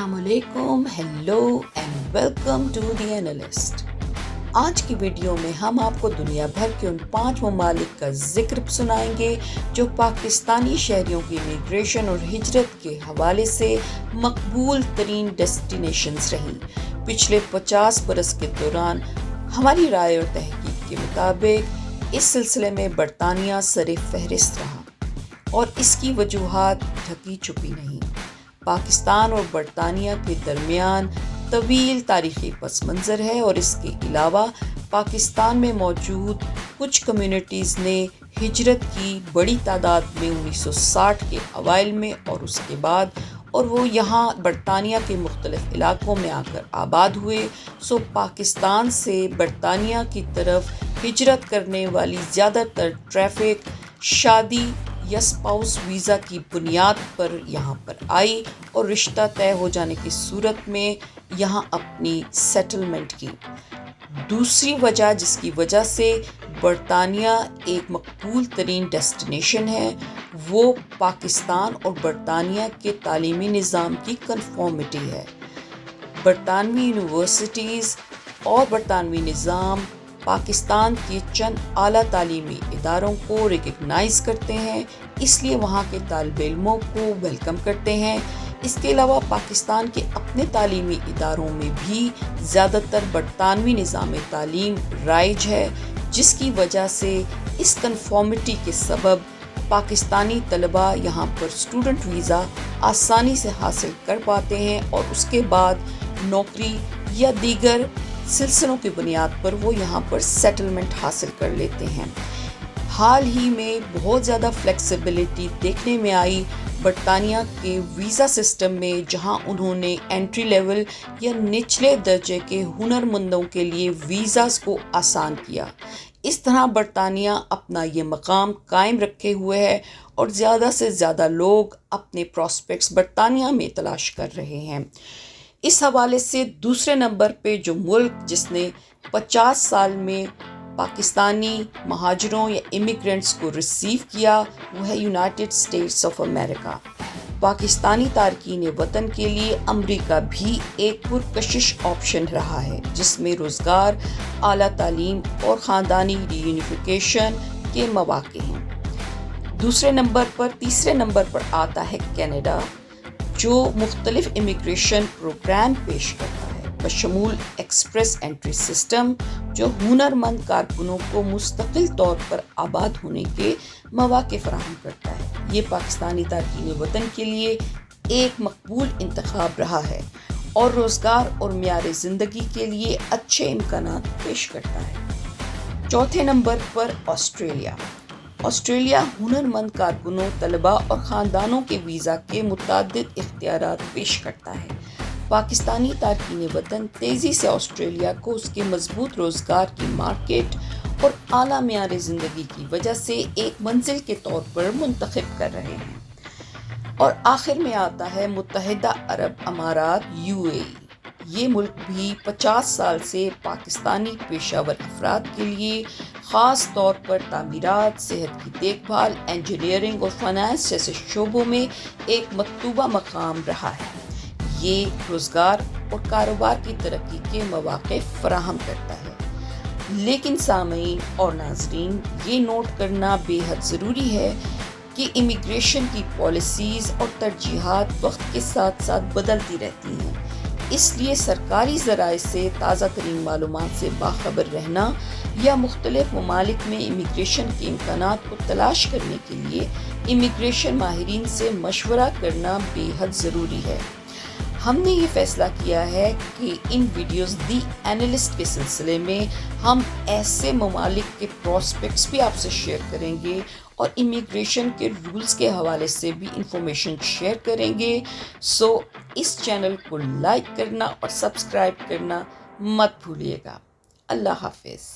السلام علیکم، hello and welcome to the analyst. آج کی ویڈیو میں ہم آپ کو دنیا بھر کے ان 5 ممالک کا ذکر سنائیں گے جو پاکستانی شہریوں کی امیگریشن اور ہجرت کے حوالے سے مقبول ترین ڈیسٹینیشنز رہی۔ پچھلے 50 برس کے دوران ہماری رائے اور تحقیق کے مطابق اس سلسلے میں برطانیہ سر فہرست رہا اور اس کی وجوہات ڈھکی چھپی نہیں۔ پاکستان اور برطانیہ کے درمیان طویل تاریخی پس منظر ہے اور اس کے علاوہ پاکستان میں موجود کچھ کمیونٹیز نے ہجرت کی بڑی تعداد میں 1960 کے اوائل میں اور اس کے بعد اور وہ یہاں برطانیہ کے مختلف علاقوں میں آ کر آباد ہوئے۔ پاکستان سے برطانیہ کی طرف ہجرت کرنے والی زیادہ تر ٹریفک شادی یا اسپاؤس ویزا کی بنیاد پر یہاں پر آئی اور رشتہ طے ہو جانے کی صورت میں یہاں اپنی سیٹلمنٹ کی۔ دوسری وجہ جس کی وجہ سے برطانیہ ایک مقبول ترین ڈیسٹینیشن ہے وہ پاکستان اور برطانیہ کے تعلیمی نظام کی کنفارمٹی ہے۔ برطانوی یونیورسٹیز اور برطانوی نظام پاکستان کے چند اعلیٰ تعلیمی اداروں کو ریکگنائز کرتے ہیں، اس لیے وہاں کے طالب علموں کو ویلکم کرتے ہیں۔ اس کے علاوہ پاکستان کے اپنے تعلیمی اداروں میں بھی زیادہ تر برطانوی نظام تعلیم رائج ہے، جس کی وجہ سے اس کنفارمٹی کے سبب پاکستانی طلباء یہاں پر اسٹوڈنٹ ویزا آسانی سے حاصل کر پاتے ہیں اور اس کے بعد نوکری یا دیگر سلسلوں کی بنیاد پر وہ یہاں پر سیٹلمنٹ حاصل کر لیتے ہیں۔ حال ہی میں بہت زیادہ فلیکسیبلٹی دیکھنے میں آئی برطانیہ کے ویزا سسٹم میں، جہاں انہوں نے انٹری لیول یا نچلے درجے کے ہنر مندوں کے لیے ویزاز کو آسان کیا۔ اس طرح برطانیہ اپنا یہ مقام قائم رکھے ہوئے ہے اور زیادہ سے زیادہ لوگ اپنے پراسپیکٹس برطانیہ میں تلاش کر رہے ہیں۔ اس حوالے سے دوسرے نمبر پہ جو ملک جس نے 50 سال میں پاکستانی مہاجروں یا امیگرینٹس کو ریسیو کیا وہ ہے United States of America. Pakistani تارکین وطن کے لیے امریکہ بھی ایک پرکشش آپشن رہا ہے، جس میں روزگار، اعلیٰ تعلیم اور خاندانی ری یونیفیکیشن کے مواقع ہیں۔ تیسرے نمبر پر آتا ہے کینیڈا، جو مختلف امیگریشن پروگرام پیش کرتا ہے، بشمول ایکسپریس انٹری سسٹم، جو ہنر مند کارکنوں کو مستقل طور پر آباد ہونے کے مواقع فراہم کرتا ہے۔ یہ پاکستانی تارکین وطن کے لیے ایک مقبول انتخاب رہا ہے اور روزگار اور معیار زندگی کے لیے اچھے امکانات پیش کرتا ہے۔ چوتھے نمبر پر آسٹریلیا ہنر مند کارکنوں، طلباء اور خاندانوں کے ویزا کے متعدد اختیارات پیش کرتا ہے۔ پاکستانی تارکین وطن تیزی سے آسٹریلیا کو اس کے مضبوط روزگار کی مارکیٹ اور اعلیٰ معیار زندگی کی وجہ سے ایک منزل کے طور پر منتخب کر رہے ہیں۔ اور آخر میں آتا ہے متحدہ عرب امارات UAE۔ یہ ملک بھی 50 سال سے پاکستانی پیشہ ور افراد کے لیے خاص طور پر تعمیرات، صحت کی دیکھ بھال، انجینئرنگ اور فائنانس جیسے شعبوں میں ایک مطلوبہ مقام رہا ہے۔ یہ روزگار اور کاروبار کی ترقی کے مواقع فراہم کرتا ہے۔ لیکن سامعین اور ناظرین، یہ نوٹ کرنا بے حد ضروری ہے کہ امیگریشن کی پالیسیز اور ترجیحات وقت کے ساتھ ساتھ بدلتی رہتی ہیں، اس لیے سرکاری ذرائع سے تازہ ترین معلومات سے باخبر رہنا یا مختلف ممالک میں امیگریشن کے امکانات کو تلاش کرنے کے لیے امیگریشن ماہرین سے مشورہ کرنا بے حد ضروری ہے۔ ہم نے یہ فیصلہ کیا ہے کہ ان ویڈیوز دی اینالسٹ کے سلسلے میں ہم ایسے ممالک کے پراسپیکٹس بھی آپ سے شیئر کریں گے اور امیگریشن کے رولز کے حوالے سے بھی انفارمیشن شیئر کریں گے۔ اس چینل کو لائک کرنا اور سبسکرائب کرنا مت بھولیے گا۔ اللہ حافظ۔